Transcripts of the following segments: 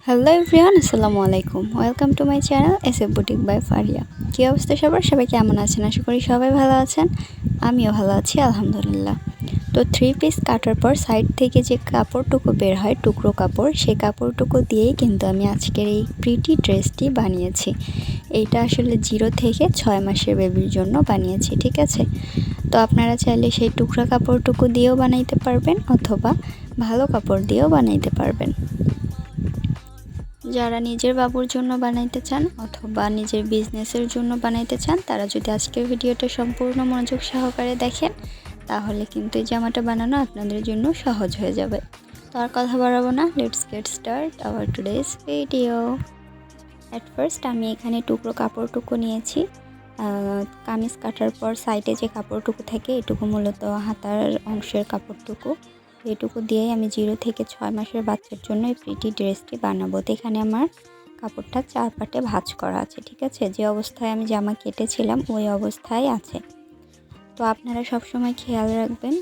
Hello everyone, আসসালামু আলাইকুম। Welcome to my channel SF boutique by Faria. কী অবস্থা সবাই কেমন আছেন? আশা করি সবাই ভালো আছেন। আমিও ভালো আছি, আলহামদুলিল্লাহ। তো 3 পিস কাটার পর সাইড থেকে যে কাপড়টুকু বের হয়, টুকরো কাপড়, সেই কাপড়টুকু দিয়েই কিন্তু আমি আজকের এই প্রিটি ড্রেসটি বানিয়েছি। এইটা আসলে 0 থেকে 6 মাসের বেবির জন্য বানিয়েছি, ঠিক আছে? তো আপনারা চাইলে সেই টুকরা কাপড়টুকু দিয়েও বানাইতে পারবেন, অথবা ভালো কাপড় দিয়েও বানাইতে পারবেন। যারা নিজের বাবুর জন্য বানাইতে চান অথবা নিজের বিজনেসের জন্য বানাইতে চান, তারা যদি আজকের ভিডিওটা সম্পূর্ণ মনোযোগ সহকারে দেখেন, তাহলে কিন্তু এই জামাটা বানানো আপনাদের জন্য সহজ হয়ে যাবে। তো আর কথা বাড়াবো না, let's get start our today's video. At first আমি এখানে টুকরো কাপড়টুকু নিয়েছি। কামিজ কাটার পর সাইডে যে কাপড়টুকু থাকে, এটুকু মূলত হাতার অংশের কাপড়টুকু। এটুকু দিয়েই আমি 0 থেকে 6 মাসের বাচ্চার জন্য এই প্রিটি ড্রেসটি বানাবো। তো এখানে আমার কাপড়টা 4 পার্টে ভাঁজ করা আছে, ঠিক আছে? যে অবস্থায় আমি জামা কেটেছিলাম ওই অবস্থায় আছে। তো আপনারা সবসময় খেয়াল রাখবেন,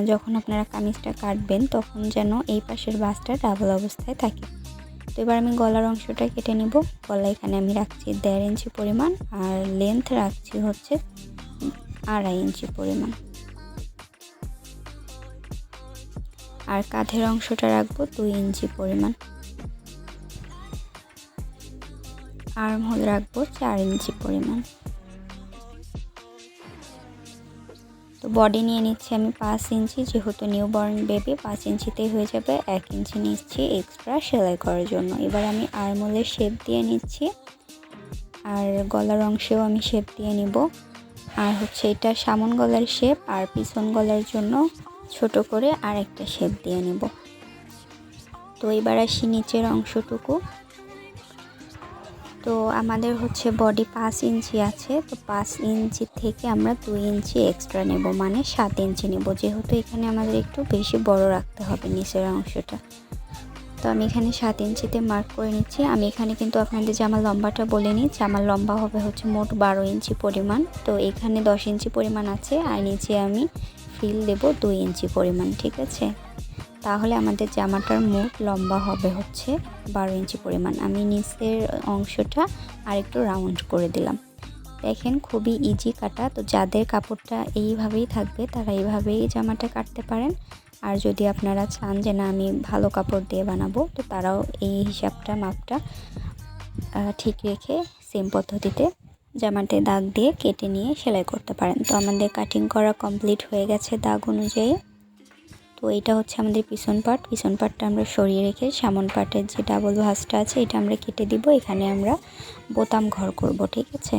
যখন আপনারা কামিজটা কাটবেন তখন যেন এই পাশের ভাঁজটা ডাবল অবস্থায় থাকে। তো এবার আমি গলার অংশটা কেটে নিব। গলা এখানে আমি রাখছি 1.5 ইঞ্চি পরিমাণ, আর লেন্থ রাখছি হচ্ছে 2.5 ইঞ্চি পরিমাণ। আর কাঁধের অংশটা রাখবো 2 ইঞ্চি পরিমাণ। আর্ম হোল রাখবো 4 ইঞ্চি পরিমাণ। তো বডি নিয়ে নিচ্ছি আমি 5 ইঞ্চি, যেহেতু নিউবর্ন বেবি 5 ইঞ্চিতেই হয়ে যাবে। 1 ইঞ্চি নিচ্ছি এক্সট্রা সেলাই করার জন্য। এবার আমি আর্ম হোলের শেপ দিয়ে নিচ্ছি, আর গলার অংশেও আমি শেপ দিয়ে নিব। আর হচ্ছে এটা সামন গলার শেপ, আর পিছন গলার জন্য ছোট করে আর একটা শেপ দিয়ে নিব। তো এবার আসি নিচের অংশটুকু। তো আমাদের হচ্ছে বডি 5 ইঞ্চি আছে, তো 5 ইঞ্চি থেকে আমরা 2 ইঞ্চি এক্সট্রা নেব, মানে 7 ইঞ্চি নেব, যেহেতু এখানে আমাদের একটু বেশি বড় রাখতে হবে নিচের অংশটা। তো আমি এখানে 7 ইঞ্চিতে মার্ক করে নিচ্ছি। আমি এখানে কিন্তু আপনাদের জামার লম্বাটা বলে নিচ্ছি। আমার লম্বা হবে হচ্ছে মোট 12 ইঞ্চি পরিমাণ। তো এখানে 10 ইঞ্চি পরিমাণ আছে, আর নিচে আমি ফিল দেব 2 ইঞ্চি পরিমাণ, ঠিক আছে? তাহলে আমাদের জামাটার মোট লম্বা হবে হচ্ছে 12 ইঞ্চি পরিমাণ। আমি নিচের অংশটা আরেকটু রাউন্ড করে দিলাম। দেখেন খুবই ইজি কাটা। তো যাদের কাপড়টা এইভাবেই থাকবে তারা এইভাবেই জামাটা কাটতে পারেন। আর যদি আপনারা চান যে না আমি ভালো কাপড় দিয়ে বানাবো, তো তারাও এই হিসাবটা মাপটা ঠিক রেখে সেম পদ্ধতিতে জামাতে দাগ দিয়ে কেটে নিয়ে সেলাই করতে পারেন। তো আমাদের কাটিং করা কমপ্লিট হয়ে গেছে দাগ অনুযায়ী। তো এটা হচ্ছে আমাদের পিছন পার্টটা আমরা সরিয়ে রেখে সামন পার্টের যে ডাবল ভাঁজটা আছে এটা আমরা কেটে দিব। এখানে আমরা বোতাম ঘর করব, ঠিক আছে?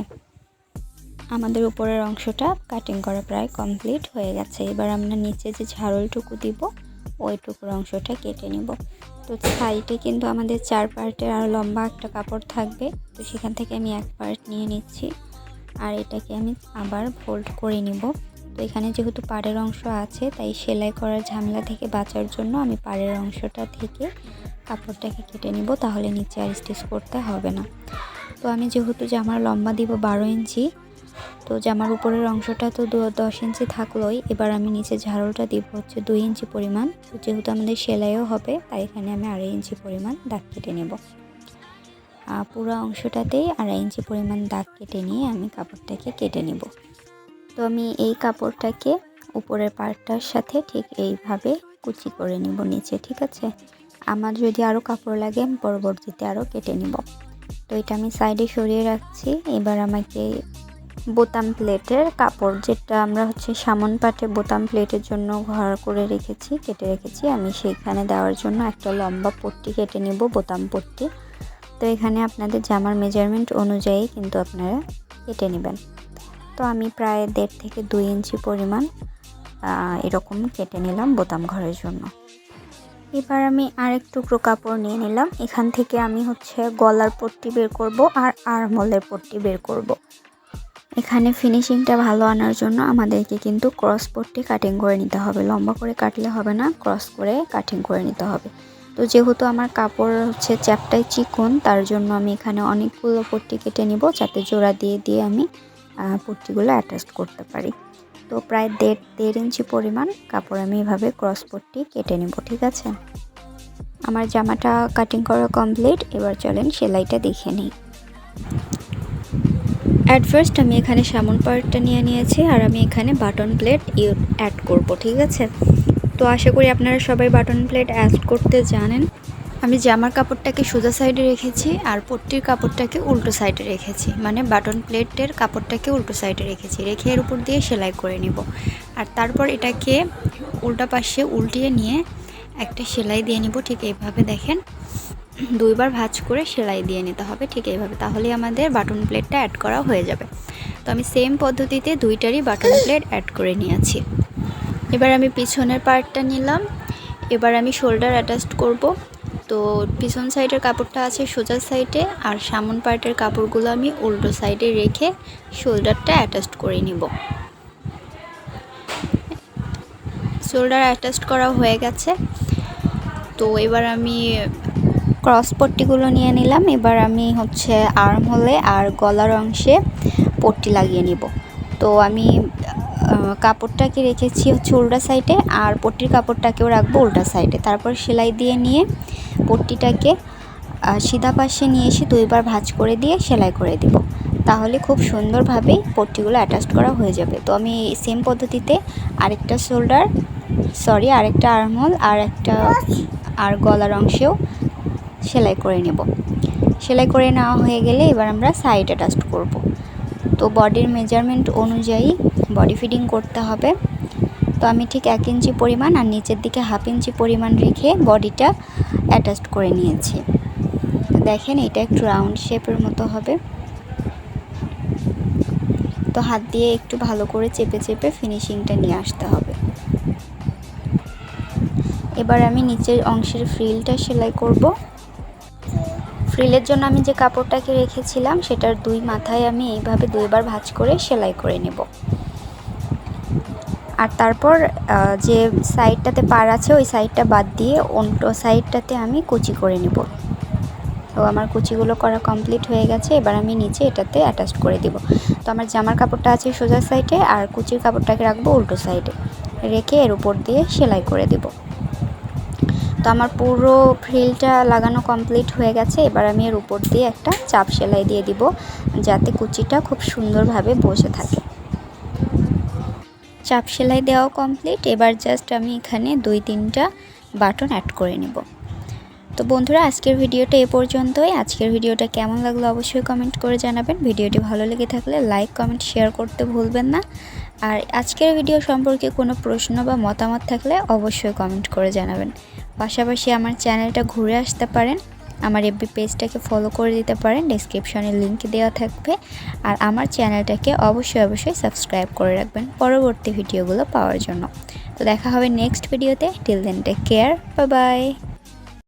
আমাদের উপরের অংশটা কাটিং করা প্রায় কমপ্লিট হয়ে গেছে। এবার আমরা নিচে যে ঝাড়লটুকু দিব ওইটুকুর অংশটা কেটে নিব। তো সাইডে কিন্তু আমাদের 4 পার্টের আর লম্বা একটা কাপড় থাকবে, তো সেখান থেকে আমি 1 পার্ট নিয়ে নিচ্ছি, আর এটাকে আমি আবার ফোল্ড করে নিব। তো এখানে যেহেতু পাড়ের অংশ আছে, তাই সেলাই করার ঝামেলা থেকে বাঁচার জন্য আমি পাড়ের অংশটা থেকে কাপড়টাকে কেটে নিব, তাহলে নিচে আর স্টিচ করতে হবে না। তো আমি যেহেতু জামার লম্বা দিব 12 ইঞ্চি, তো জামার উপরের অংশটা তো 10 ইঞ্চি থাকলোই। এবার আমি নিচে ঝাড়লটা দিব হচ্ছে 2 ইঞ্চি পরিমাণ। তো যেহেতু আমাদের সেলাইও হবে, তাই এখানে আমি 2.5 ইঞ্চি পরিমাণ দাগ কেটে নেব। পুরো অংশটাতেই 2.5 ইঞ্চি পরিমাণ দাগ কেটে নিয়ে আমি কাপড়টাকে কেটে নেব। তো আমি এই কাপড়টাকে উপরের পার্টটার সাথে ঠিক এইভাবে কুচি করে নিব নিচে, ঠিক আছে? আমার যদি আরও কাপড় লাগে আমি পরবর্তীতে আরও কেটে নিব। তো এটা আমি সাইডে সরিয়ে রাখছি। এবার আমাকে বোতাম প্লেটের কাপড়, যেটা আমরা হচ্ছে সামন পাটে বোতাম প্লেটের জন্য ঘর করে রেখেছি, কেটে রেখেছি, আমি সেইখানে দেওয়ার জন্য একটা লম্বা পট্টি কেটে নিব, বোতাম পট্টি। তো এখানে আপনাদের জামার মেজারমেন্ট অনুযায়ী কিন্তু আপনারা কেটে নেবেন। তো আমি প্রায় 1.5 থেকে 2 ইঞ্চি পরিমাণ এরকম কেটে নিলাম বোতাম ঘরের জন্য। এবার আমি আরেক টুকরো কাপড় নিয়ে নিলাম। এখান থেকে আমি হচ্ছে গলার পট্টি বের করব আর আর্মহোলের পট্টি বের করব। এখানে ফিনিশিংটা ভালো আনার জন্য আমাদেরকে কিন্তু ক্রস পট্টি কাটিং করে নিতে হবে, লম্বা করে কাটলে হবে না, ক্রস করে কাটিং করে নিতে হবে। তো যেহেতু আমার কাপড় হচ্ছে চ্যাপটাই চিকন, তার জন্য আমি এখানে অনেকগুলো পট্টি কেটে নিব, যাতে জোড়া দিয়ে দিয়ে আমি পট্টিগুলো অ্যাটাচ করতে পারি। তো প্রায় 1.5 ইঞ্চি পরিমাণ কাপড় আমি এভাবে ক্রস পট্টি কেটে নেব, ঠিক আছে? আমার জামাটা কাটিং করা কমপ্লিট। এবার চলেন সেলাইটা দেখে নিই। অ্যাট ফার্স্ট আমি এখানে সামন পার্টটা নিয়েছি আর আমি এখানে বাটন প্লেট অ্যাড করব, ঠিক আছে। তো আশা করি আপনারা সবাই বাটন প্লেট অ্যাড করতে জানেন। আমি জামার কাপড়টাকে সোজা সাইডে রেখেছি আর পট্টির কাপড়টাকে উল্টো সাইডে রেখেছি, মানে বাটন প্লেটের কাপড়টাকে উল্টো সাইডে রেখে এর উপর দিয়ে সেলাই করে নিব। আর তারপর এটাকে উল্টা পাশে উল্টিয়ে নিয়ে একটা সেলাই দিয়ে নিব, ঠিক এইভাবে দেখেন। দুইবার ভাঁজ করে সেলাই দিয়ে নিতে হবে, ঠিক এইভাবে, তাহলেই আমাদের বাটন প্লেটটা অ্যাড করা হয়ে যাবে। তো আমি সেম পদ্ধতিতে দুইটারই বাটন প্লেট অ্যাড করে নিয়েছি। এবার আমি পিছনের পার্টটা নিলাম। এবার আমি শোল্ডার অ্যাটাচ করব। তো পিছন সাইডের কাপড়টা আছে সোজা সাইডে আর সামন পার্টের কাপড়গুলো আমি উল্টো সাইডে রেখে শোল্ডারটা অ্যাটাচ করে নিব। শোল্ডার অ্যাটাচ করা হয়ে গেছে। তো এবার আমি ক্রস পট্টিগুলো নিয়ে নিলাম। এবার আমি আর্ম হোলে আর গলার অংশে পট্টি লাগিয়ে নিব। তো আমি কাপড়টাকে রেখেছি উল্টা সাইডে আর পট্টির কাপড়টাকেও রাখবো উল্টা সাইডে। তারপর সেলাই দিয়ে নিয়ে পট্টিটাকে সিধা পাশে নিয়ে এসে দুইবার ভাঁজ করে দিয়ে সেলাই করে দিব, তাহলে খুব সুন্দরভাবে পট্টিগুলো অ্যাটাচ করা হয়ে যাবে। তো আমি সেম পদ্ধতিতে আরেকটা আরেকটা আর্মহোল আর গলার অংশেও সেলাই করে নেব। সেলাই করে নেওয়া হয়ে গেলে এবার আমরা সাইড অ্যাটাচ করব। তো বডির মেজারমেন্ট অনুযায়ী বডি ফিটিং করতে হবে। তো আমি ঠিক 1 ইঞ্চি পরিমাণ আর নিচের দিকে 1/2 ইঞ্চি পরিমাণ রেখে বডিটা অ্যাটাচ করে নিয়েছি। তো দেখেন এটা একটু রাউন্ড শেপের মতো হবে। তো হাত দিয়ে একটু ভালো করে চেপে ফিনিশিংটা নিয়ে আসতে হবে। এবার আমি নিচের অংশের ফ্রিলটা সেলাই করব। ফ্রিলের জন্য আমি যে কাপড়টাকে রেখেছিলাম সেটার দুই মাথায় আমি এইভাবে দুইবার ভাঁজ করে সেলাই করে নেব। আর তারপর যে সাইডটাতে পার আছে ওই সাইডটা বাদ দিয়ে অন্য সাইডটাতে আমি কুচি করে নেব। তো আমার কুচিগুলো করা কমপ্লিট হয়ে গেছে। এবার আমি নিচে এটাতে অ্যাটাচ করে দিব। তো আমার জামার কাপড়টা আছে সোজা সাইডে আর কুচির কাপড়টাকে রাখবো উল্টো সাইডে রেখে এর উপর দিয়ে সেলাই করে দেব। তো আমার পুরো ফ্রিলটা লাগানো কমপ্লিট হয়ে গেছে। এবার আমি এর উপর দিয়ে একটা চাপ সেলাই দিয়ে দিব যাতে কুচিটা খুব সুন্দরভাবে বসে থাকে। চাপ সেলাই দেওয়া কমপ্লিট। এবার জাস্ট আমি এখানে 2-3টা বাটন অ্যাড করে নেব। তো বন্ধুরা আজকের ভিডিওটা এ পর্যন্তই। আজকের ভিডিওটা কেমন লাগলো অবশ্যই কমেন্ট করে জানাবেন। ভিডিওটি ভালো লেগে থাকলে লাইক কমেন্ট শেয়ার করতে ভুলবেন না। আর আজকের ভিডিও সম্পর্কে কোনো প্রশ্ন বা মতামত থাকলে অবশ্যই কমেন্ট করে জানাবেন। পাশাপাশি আমার চ্যানেলটা ঘুরে আসতে পারেন, আমার এফবি পেজটাকে ফলো করে দিতে পারেন, ডেসক্রিপশনে লিংক দেওয়া থাকবে। আর আমার চ্যানেলটাকে অবশ্যই সাবস্ক্রাইব করে রাখবেন পরবর্তী ভিডিওগুলো পাওয়ার জন্য। তো দেখা হবে নেক্সট ভিডিওতে। Till then take care, bye by.